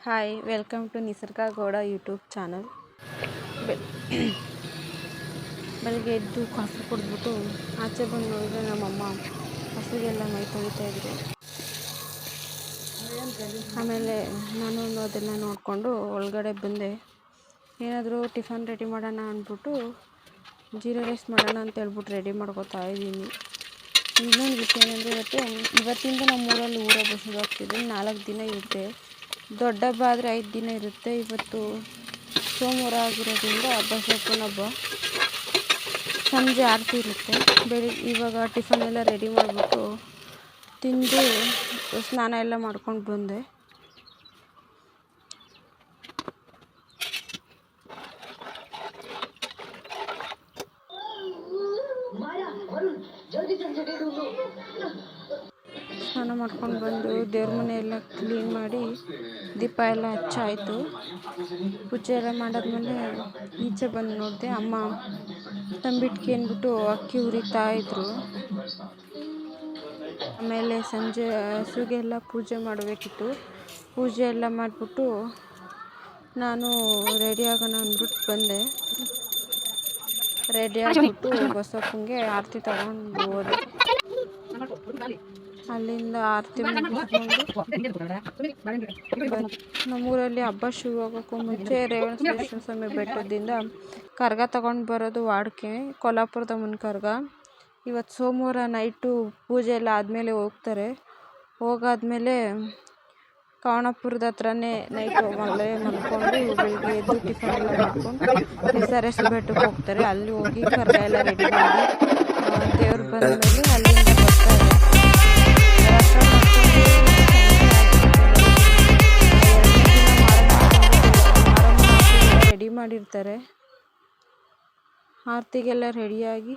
Hi welcome to ನಿಸರ್ಗ Gowda YouTube channel. ಬೆಳಗ್ಗೆ ಎದ್ದು ಕಾಫಿ ಕುಡಿದ್ಬಿಟ್ಟು ಆಚೆ ಬಂದು ನೋಡಿದ್ರೆ ನಮ್ಮಮ್ಮ ಹಸುಗೆಲ್ಲ ಮೈ ತೊಳಿತಾಯಿದ್ರು. ಆಮೇಲೆ ನಾನು ಅದೆಲ್ಲ ನೋಡಿಕೊಂಡು ಒಳಗಡೆ ಬಂದೆ. ಏನಾದರೂ ಟಿಫನ್ ರೆಡಿ ಮಾಡೋಣ ಅಂದ್ಬಿಟ್ಟು ಜೀರಾ ರೈಸ್ ಮಾಡೋಣ ಅಂತ ಹೇಳ್ಬಿಟ್ಟು ರೆಡಿ ಮಾಡ್ಕೋತಾ ಇದ್ದೀನಿ. ಇನ್ನೊಂದು ವಿಷಯ ಏನಂದರೆ ಇವತ್ತಿಂದ ನಮ್ಮೂರಲ್ಲಿ ಊರ ಹಬ್ಬ ಶುರು ಆಗ್ತಿದೆ. 4 ದಿನ ಇರುತ್ತೆ. ದೊಡ್ಡ ಹಬ್ಬ ಆದರೆ 5 ದಿನ ಇರುತ್ತೆ. ಇವತ್ತು ಸೋಮವಾರ ಆಗಿರೋದ್ರಿಂದ ಬಸಪ್ಪನ ಹಬ್ಬ. ಸಂಜೆ ಆರತಿ ಇರುತ್ತೆ. ಇವಾಗ ಟಿಫನ್ ಎಲ್ಲ ರೆಡಿ ಮಾಡಿಬಿಟ್ಟು ತಿಂದು ಸ್ನಾನ ಎಲ್ಲ ಮಾಡ್ಕೊಂಡು ಬಂದೆ. ಸ್ನಾನ ಮಾಡ್ಕೊಂಡು ಬಂದು ದೇವ್ರ ಮನೆ ಎಲ್ಲ ಕ್ಲೀನ್ ಮಾಡಿ ದೀಪ ಎಲ್ಲ ಹಚ್ಚಾಯಿತು. ಪೂಜೆ ಎಲ್ಲ ಮಾಡಾದ್ಮೇಲೆ ಈಚೆ ಬಂದು ನೋಡಿದೆ ಅಮ್ಮ ತಂಬಿಟ್ಟಿಗೆ ಅಂದ್ಬಿಟ್ಟು ಅಕ್ಕಿ ಹುರಿತಾ ಇದ್ರು. ಆಮೇಲೆ ಸಂಜೆ ಹಸುಗೆಲ್ಲ ಪೂಜೆ ಮಾಡಬೇಕಿತ್ತು. ಪೂಜೆ ಎಲ್ಲ ಮಾಡಿಬಿಟ್ಟು ನಾನು ರೆಡಿ ಆಗೋಣ ಅಂದ್ಬಿಟ್ಟು ಬಂದೆ. ರೆಡಿ ಆಗಿಬಿಟ್ಟು ಬಸಪ್ಪಂಗೆ ಆರತಿ ತಗೊಂಡು ಹೋದೆ. ಅಲ್ಲಿಂದ ಆರತಿ ಮುಗಿಸ್ಕೊಂಡು ನಮ್ಮೂರಲ್ಲಿ ಹಬ್ಬ ಶುರು ಆಗೋಕ್ಕೂ ಮುಂಚೆ ರೇವಣಸಿದ್ದೇಶ್ವರ ಸ್ವಾಮಿ ಬೆಟ್ಟದಿಂದ ಕರ್ಗ ತಗೊಂಡು ಬರೋದು ವಾಡಿಕೆ. ಕೊಲ್ಲಾಪುರದಮ್ಮನ ಕರ್ಗ. ಇವತ್ತು ಸೋಮವಾರ ನೈಟು ಪೂಜೆ ಎಲ್ಲ ಆದಮೇಲೆ ಹೋಗ್ತಾರೆ. ಹೋಗಾದ್ಮೇಲೆ ಕವಣಪುರದ ಹತ್ರನೇ ನೈಟು ಮಲ್ಕೊಂಡು ಬೆಳಿಗ್ಗೆ ಎದ್ದು ಟಿಫನ್ ಎಲ್ಲ ಮಾಡ್ಕೊಂಡು SRS ಬೆಟ್ಟಕ್ಕೆ ಹೋಗ್ತಾರೆ. ಅಲ್ಲಿ ಹೋಗಿ ಕರ್ಗ ಎಲ್ಲ ರೆಡಿ ಮಾಡಿ ದೇವ್ರು ಬಂದಮೇಲೆ ಅಲ್ಲಿಂದ ಬರ್ತಾರೆ. ರೆಡಿ ಮಾಡಿರ್ತಾರೆ. ಆರತಿಗೆಲ್ಲ ರೆಡಿಯಾಗಿ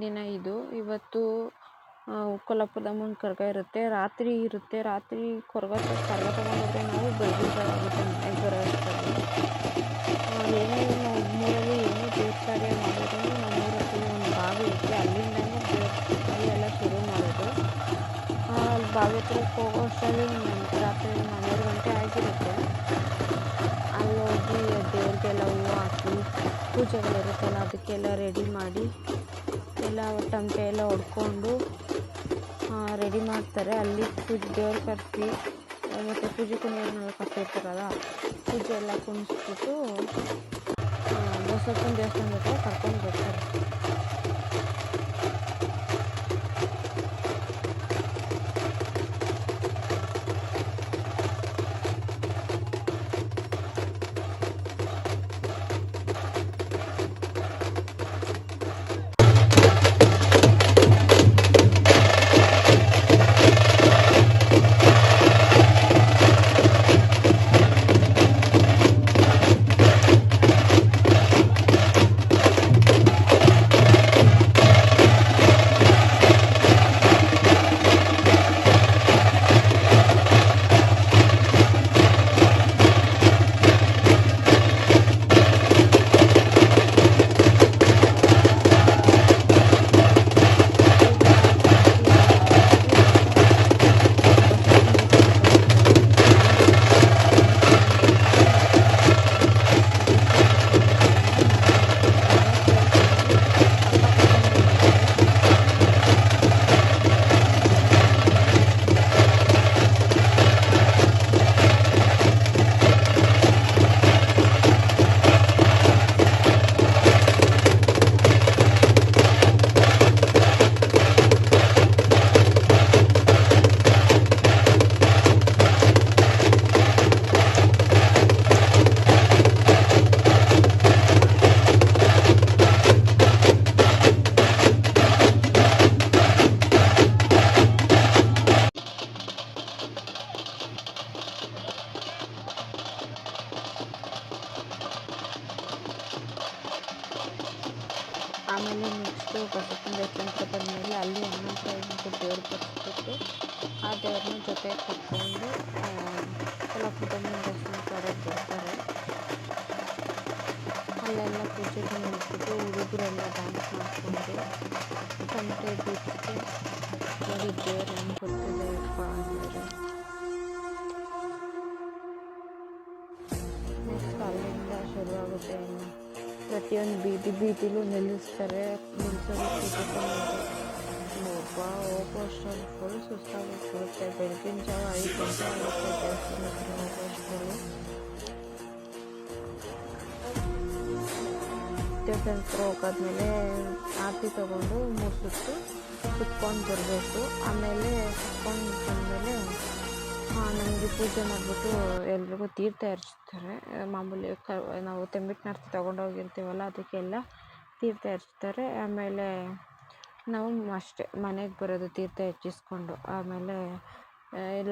ದಿನ ಇದು. ಇವತ್ತು ಕೊಲ್ಲಾಪುರದಮ್ಮನ ಕರ್ಗ ಇರುತ್ತೆ. ರಾತ್ರಿ ಇರುತ್ತೆ. ರಾತ್ರಿ ಕರ್ಗ ತಗೊಂಡೋದ್ರೆ ನಾವು ಬೆಳಗಿಸಾಗುತ್ತೆ ಮನೆಗೆ ಬರೋ ಅಷ್ಟರಲ್ಲಿ. ಏನೇ ನಮ್ಮೂರಲ್ಲಿ ಏನೇ ದೇವ್ರ ಕಾರ್ಯ ಮಾಡಿದ್ರು ನಮ್ಮೂರಲ್ಲಿ ಒಂದು ಬಾವಿ ಇರುತ್ತೆ. ಅಲ್ಲಿಂದನೇ ದೇವ್ರ ಎಲ್ಲ ಶುರು ಮಾಡೋದು. ಅಲ್ಲಿ ಬಾವಿ ಹತ್ರಕ್ಕೆ ಹೋಗೋ ಅಷ್ಟರಲ್ಲಿ ರಾತ್ರಿ 12 ಗಂಟೆ ಆಗಿರುತ್ತೆ. ಅಲ್ಲಿ ಹೋಗಿ ದೇವ್ರಿಗೆಲ್ಲ ಹೂವು ಹಾಕಿ ಪೂಜೆಗಳಿರುತ್ತಲ್ಲ ಅದಕ್ಕೆಲ್ಲ ರೆಡಿ ಮಾಡಿ ಎಲ್ಲ ತಮಟೆ ಎಲ್ಲ ಹೊಡ್ಕೊಂಡು ರೆಡಿ ಮಾಡ್ತಾರೆ. ಅಲ್ಲಿ ದೇವ್ರ ಕರ್ಸಿ ಮತ್ತು ಪೂಜೆ ಕುಣಿಯೋರ್ನೆಲ್ಲ ಕರ್ಸಿರ್ತಾರಲ್ಲ ಪೂಜೆ ಎಲ್ಲ ಕುಣಿಸ್ಬಿಟ್ಟು ಬಸಪ್ಪನ ದೇವಸ್ಥಾನದ ಹತ್ರ ಕರ್ಕೊಂಡು ಬರ್ತಾರೆ. ಫಸ್ಟು ಬಸಪ್ಪನ ದೇವಸ್ಥಾನಕ್ಕೆ ಬಂದಮೇಲೆ ಅಲ್ಲಿ ಹನುಮಂತರಾಯ ದೇವ್ರ ಬರ್ಸ್ಬಿಟ್ಟು ಆ ದೇವ್ರನ್ನ ಜೊತೆ ಕರ್ಕೊಂಡು ಕೊಲ್ಲಾಪುರದಮ್ಮನ ದರ್ಶನ ಮಾಡೋಕ್ಕೆ ಬರ್ತಾರೆ. ಅಲ್ಲೆಲ್ಲ ಪೂಜೆಗೆ ಮುಗಿಸ್ಬಿಟ್ಟು ಹುಡುಗರೆಲ್ಲ ಡ್ಯಾನ್ಸ್ ಮಾಡಿಕೊಂಡು ತಮಟೆ ಬಿಟ್ಟು ನೋಡಿ ದೇವ್ರು ಹೆಂಗೆ ಬರ್ತಿದೆ ಅಪ್ಪ ಅಂದರೆ ನೆಕ್ಸ್ಟ್ ಅಲ್ಲಿಂದ ಶುರುವಾಗುತ್ತೆ. ಇನ್ನು ಪ್ರತಿಯೊಂದು ಬೀದಿಲೂ ನಿಲ್ಲಿಸ್ತಾರೆ. ನಿಲ್ಲಿಸೋದು ಒಬ್ಬ ಹೋಗೋ ಅಷ್ಟರಲ್ಲಿ ಫುಲ್ ಸುಸ್ತಾಗಿರುತ್ತೆ. ಬೆಳಗಿನ ಜಾವ 5 ಗಂಟೆ ಆಗುತ್ತೆ ದೇವಸ್ಥಾನ ಹತ್ರ ಹೋಗೋ ಅಷ್ಟರಲ್ಲಿ. ದೇವಸ್ಥಾನ ಹತ್ರ ಹೋಗಾದ್ಮೇಲೆ ಆರತಿ ತೊಗೊಂಡು 3 ಸುತ್ತು ಸುತ್ಕೊಂಡು ಬರಬೇಕು. ಆಮೇಲೆ ಸುತ್ಕೊಂಡು ಬಂದಮೇಲೆ ನಮಗೆ ಪೂಜೆ ಮಾಡಿಬಿಟ್ಟು ಎಲ್ರಿಗೂ ತೀರ್ಥ ಎರಚ್ತಾರೆ. ಮಾಮೂಲಿ ನಾವು ತೆಂಬಿಟ್ಟಿನಾರ್ತಿ ತೊಗೊಂಡೋಗಿರ್ತೀವಲ್ಲ ಅದಕ್ಕೆಲ್ಲ ತೀರ್ಥ ಎರಚ್ತಾರೆ. ಆಮೇಲೆ ನಾವು ಅಷ್ಟೇ ಮನೆಗೆ ಬರೋದು ತೀರ್ಥ ಹೆಚ್ಚಿಸ್ಕೊಂಡು. ಆಮೇಲೆ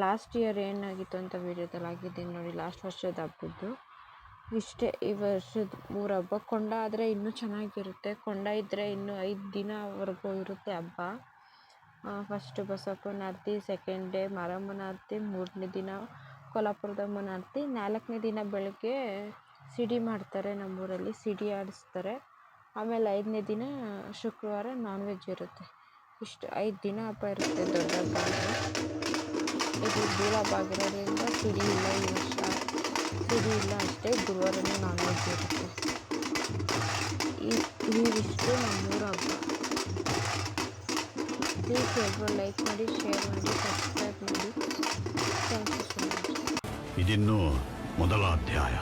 ಲಾಸ್ಟ್ ಇಯರ್ ಏನಾಗಿತ್ತು ಅಂತ ವೀಡಿಯೋದಲ್ಲಿ ಆಗಿದ್ದೀನಿ ನೋಡಿ, ಲಾಸ್ಟ್ ವರ್ಷದ ಹಬ್ಬದ್ದು ಇಷ್ಟೇ. ಈ ವರ್ಷದ 3 ಹಬ್ಬ. ಕೊಂಡ ಆದರೆ ಇನ್ನೂ ಚೆನ್ನಾಗಿರುತ್ತೆ. ಕೊಂಡ ಇದ್ದರೆ ಇನ್ನೂ 5 ದಿನವರೆಗೂ ಇರುತ್ತೆ ಹಬ್ಬ. ಫಸ್ಟು ಬಸಪ್ಪನ ಆರತಿ, ಸೆಕೆಂಡ್ ಡೇ ಮಾರಮ್ಮನ ಆರತಿ, 3ನೇ ದಿನ ಕೊಲ್ಲಾಪುರದಮ್ಮನ ಆರತಿ, 4ನೇ ದಿನ ಬೆಳಗ್ಗೆ ಸಿಡಿ ಮಾಡ್ತಾರೆ. ನಮ್ಮೂರಲ್ಲಿ ಸಿಡಿ ಆಡಿಸ್ತಾರೆ. ಆಮೇಲೆ 5ನೇ ದಿನ ಶುಕ್ರವಾರ ನಾನ್ ವೆಜ್ ಇರುತ್ತೆ. ಇಷ್ಟು 5 ದಿನ ಹಬ್ಬ ಇರುತ್ತೆ ದೊಡ್ಡ ಹಬ್ಬ. ಇದು ಧೂಳ ಹಬ್ಬ ಆಗಿರೋದ್ರಿಂದ ಸಿಡಿ ಇಲ್ಲ ಈ ವರ್ಷ. ಸಿಡಿ ಇಲ್ಲ ಅಷ್ಟೇ, ಗುರುವಾರನೇ ನಾನ್ ವೆಜ್ ಇರುತ್ತೆ. ಇವಿಷ್ಟು ನಮ್ಮೂರ ಹಬ್ಬ. ಪ್ಲೀಸ್ ಎಲ್ಲರೂ ಲೈಕ್ ಮಾಡಿ, ಶೇರ್ ಮಾಡಿ, ಸಬ್ಸ್ಕ್ರೈಬ್ ಮಾಡಿ. Thank you so much. ಇದಿನ್ನೂ ಮೊದಲ ಅಧ್ಯಾಯ.